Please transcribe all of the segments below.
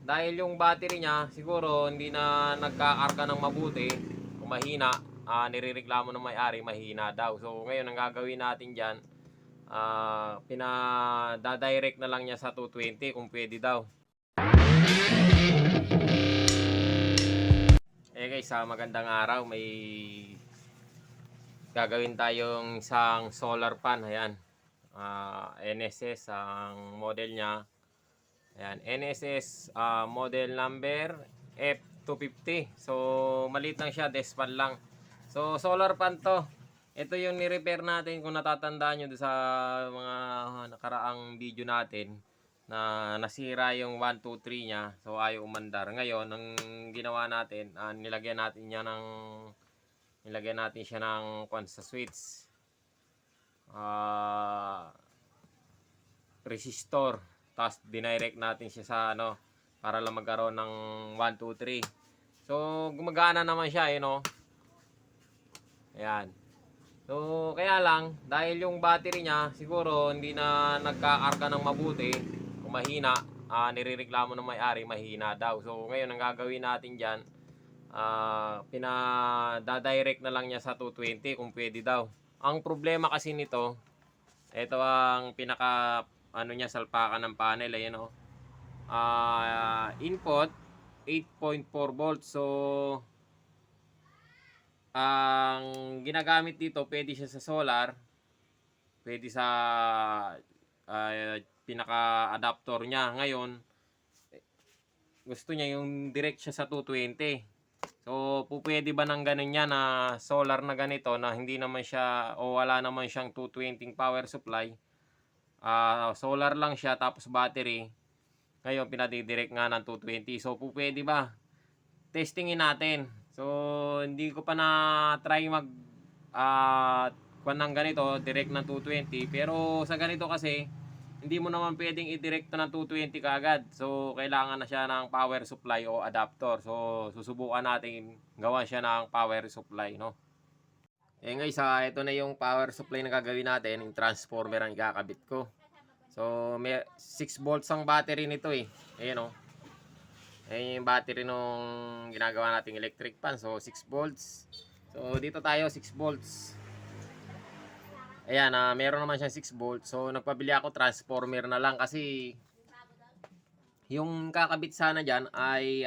dahil yung battery niya siguro hindi na nagkakarga ng mabuti o mahina, nirereklamo ng may-ari mahina daw. So ngayon ang gagawin natin diyan, pinadadirect na lang niya sa 220 kung pwede daw. Guys, magandang araw. May gagawin tayong isang solar pan. Ayan, NSS ang model niya. Ayan, NSS model number F250. So maliit lang siya, despan lang. So solar pan to. Ito yung ni-repair natin kung natatandaan nyo sa mga nakaraang video natin na nasira yung 1, 2, 3 niya. So ayaw umandar. Ngayon, ang ginawa natin, nilagyan natin siya ng sa switch. Resistor. Tapos dinirect natin siya sa para lang magkaroon ng 1, 2, 3. So gumagana naman siya, Ayan. So kaya lang dahil yung battery niya siguro hindi na nagkakarga ng mabuti o mahina, nirereklamo ng may-ari mahina daw. So ngayon ang gagawin natin diyan, pinadadirect na lang niya sa 220 kung pwede daw. Ang problema kasi nito, ito ang pinaka niya, salpakan ng panel, ayan input 8.4 volts. So ang ginagamit dito, pwede siya sa solar, pwede sa pinaka adapter niya. Ngayon gusto niya yung direct siya sa 220. So pwede ba ng ganun niya na solar na ganito na hindi naman siya o wala naman siyang 220 power supply, solar lang siya tapos battery, ngayon pinadidirect nga ng 220. So pwede ba? Testingin natin. So hindi ko pa na try mag kwan ng ganito direct ng 220, pero sa ganito kasi hindi mo naman pwedeng i-direct ng 220 kaagad. So kailangan na siya ng power supply o adapter. So susubukan natin gawa siya ng power supply, guys, ito na yung power supply na gagawin natin. Yung transformer ang ikakabit ko. So may 6 volts ang battery nito Ayan Ayan yung battery nung ginagawa nating electric fan. So 6 volts. So dito tayo 6 volts. Ayan, meron naman siyang 6 volts. So nagpabili ako transformer na lang kasi yung kakabit sana diyan ay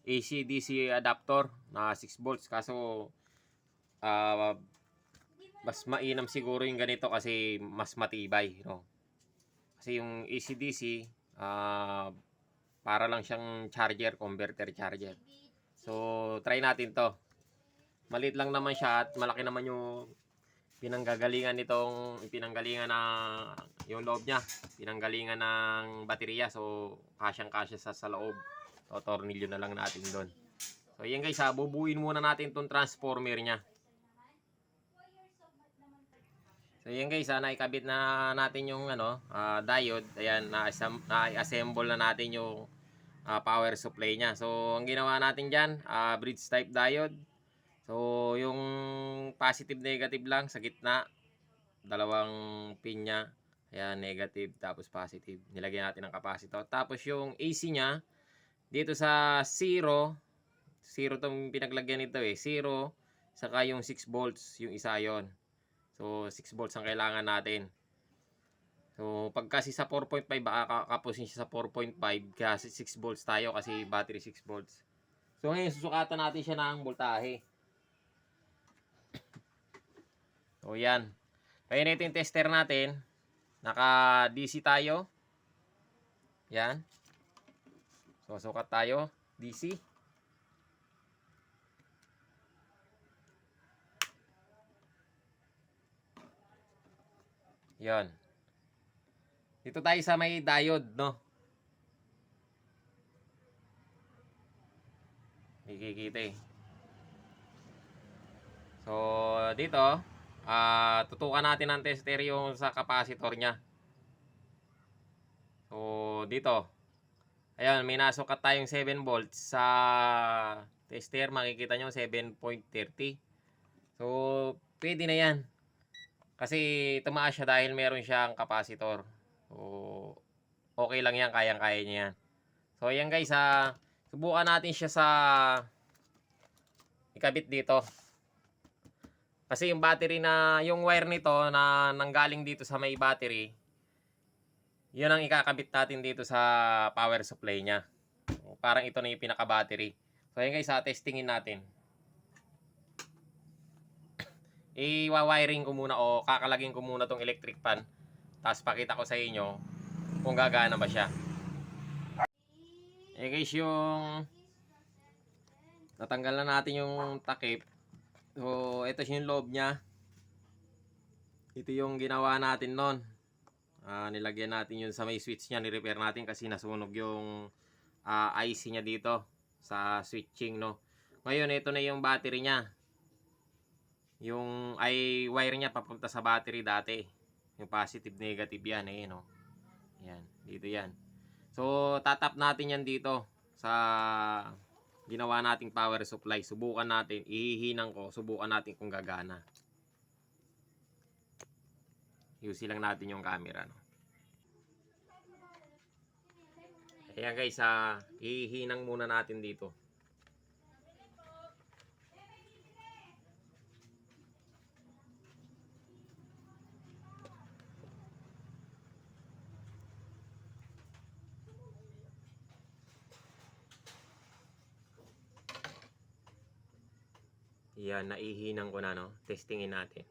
AC/DC adapter na 6 volts. Kaso mas mainam siguro yung ganito kasi mas matibay, Kasi yung AC/DC para lang siyang charger, converter charger. So try natin to. Maliit lang naman siya at malaki naman yung pinanggalingan na yung loob niya, pinanggalingan ng baterya. So kasyang-kasya sa loob. So tornilyo na lang natin doon. So yan guys, bubuuin muna natin tong transformer niya. So yan guys, naikabit na natin yung diode. Ayan, na-assemble na natin yung power supply niya. So ang ginawa natin diyan, bridge type diode. So yung positive negative lang sa gitna, dalawang pin niya. Ayan, negative tapos positive. Nilagyan natin ng capacitor. Tapos yung AC niya dito sa 0 tong pinaglagyan nito 0, saka yung 6 volts yung isa yon. So 6 volts ang kailangan natin. So pag kasi sa 4.5, kakapusin siya sa 4.5 kasi 6 volts tayo kasi battery 6 volts. So ngayon susukatan natin siya ng voltahe. So yan. Kaya ito yung tester natin. Naka DC tayo. Yan. So sukat tayo DC. Yan. Dito tayo sa may diode, Nakikita So dito, tutukan natin ng tester yung sa capacitor niya. So dito, ayan, may nasukat tayong 7 volts sa tester. Makikita nyo 7.30. So pwede na yan kasi tumaas siya dahil meron siyang capacitor. So okay lang yan, kayang-kaya niya yan. So ayan guys, subukan natin siya sa ikabit dito. Kasi yung battery yung wire nito na nanggaling dito sa may battery, yun ang ikakabit natin dito sa power supply niya. Parang ito na yung pinaka-battery. So ayan guys, testingin natin. I-wiring ko muna o kakalagin ko muna tong electric fan. Tapos pakita ko sa inyo kung gagana ba siya. Eh guys, yung natanggal na natin yung takip. So ito yung loob niya. Ito yung ginawa natin noon. Nilagyan natin yun sa may switch niya, ni-repair natin kasi nasunog yung IC niya dito sa switching, no. Ngayon ito na yung battery niya. Yung wire niya papunta sa battery dati. Yung positive negative yan no. Yan, dito yan. So tatap natin yan dito sa ginawa nating power supply. Subukan natin, ihihinang ko, subukan natin kung gagana. Use lang natin yung camera, no. Ayan guys, ihihinang muna natin dito. Yan, naihinang ko na, no. Testingin natin.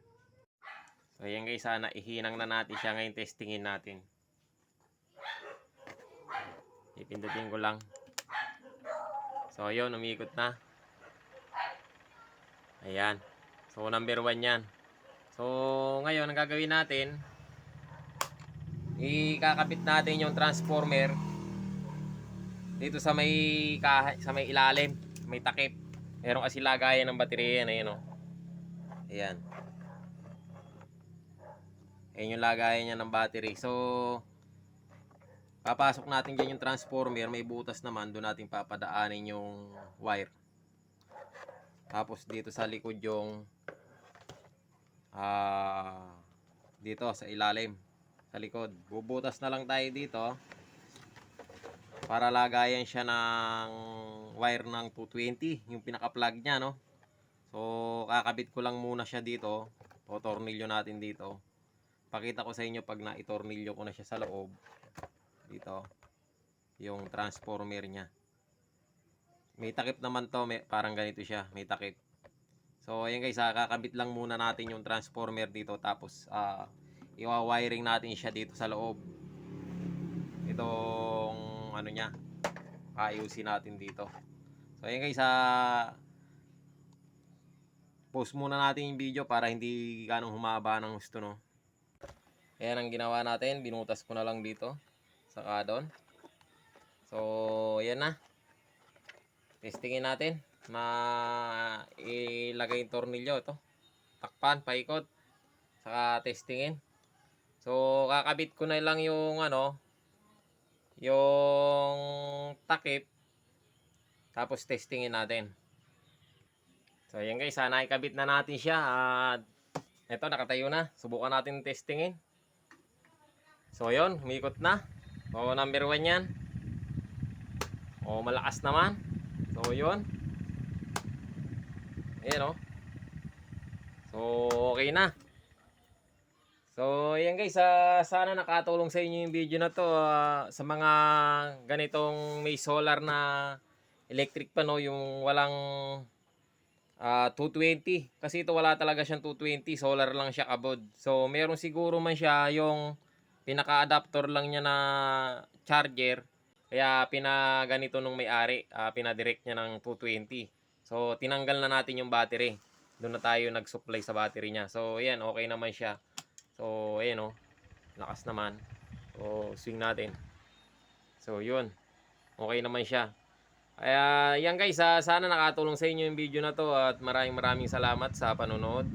So ayan guys, naihinang na natin siya. Ngayon testingin natin. Ipindutin ko lang. So ayun, umikot na. Ayan. So number 1 yan. So ngayon, ang gagawin natin, ikakabit natin yung transformer dito sa may ilalim, may takip. Meron kasi lagayan ng baterya na yun, ayan. Ayan yung lagayan niya ng battery. So papasok natin dyan yung transformer, may butas naman, doon natin papadaanin yung wire. Tapos dito sa likod yung dito sa ilalim, sa likod, bubutas na lang tayo dito para lagayan siya ng wire ng 220, yung pinaka-plug niya, no. So kakabit ko lang muna siya dito, o tornilyo natin dito. Pakita ko sa inyo pag na-itornilyo ko na siya sa loob. Dito yung transformer niya, may takip naman to, parang ganito siya, may takip. So ayan guys, kakabit lang muna natin yung transformer dito, tapos i-wiring natin siya dito sa loob. Itong ano niya, ayusin natin dito. So ayan guys, pause muna natin yung video para hindi ganong humaba ng gusto, no. Ayan ang ginawa natin, binutas ko na lang dito saka doon. So ayan na, testingin natin na ilagay yung tornilyo. Ito, takpan, paikot, saka testingin. So kakabit ko na lang yung yung takip, tapos testingin natin. So ayan guys, naikabit na natin siya at ito, nakatayo na. Subukan natin testingin. So yun, umikot na. So number 1 yan. O malakas naman. So yun. Ayan So okay na. So ayan guys, sana nakatulong sa inyo yung video na to, sa mga ganitong may solar na electric pa, no, yung walang 220. Kasi ito wala talaga siyang 220, solar lang siya kabod. So meron siguro man siya yung pinaka-adapter lang niya na charger, kaya pinaganito nung may-ari, pinadirect niya ng 220. So tinanggal na natin yung battery, doon na tayo nag-supply sa battery niya. So ayan, okay naman siya. So ayan lakas naman. So swing natin. So yun, okay naman siya. Kaya yan guys, sana nakatulong sa inyo yung video na to at maraming salamat sa panonood.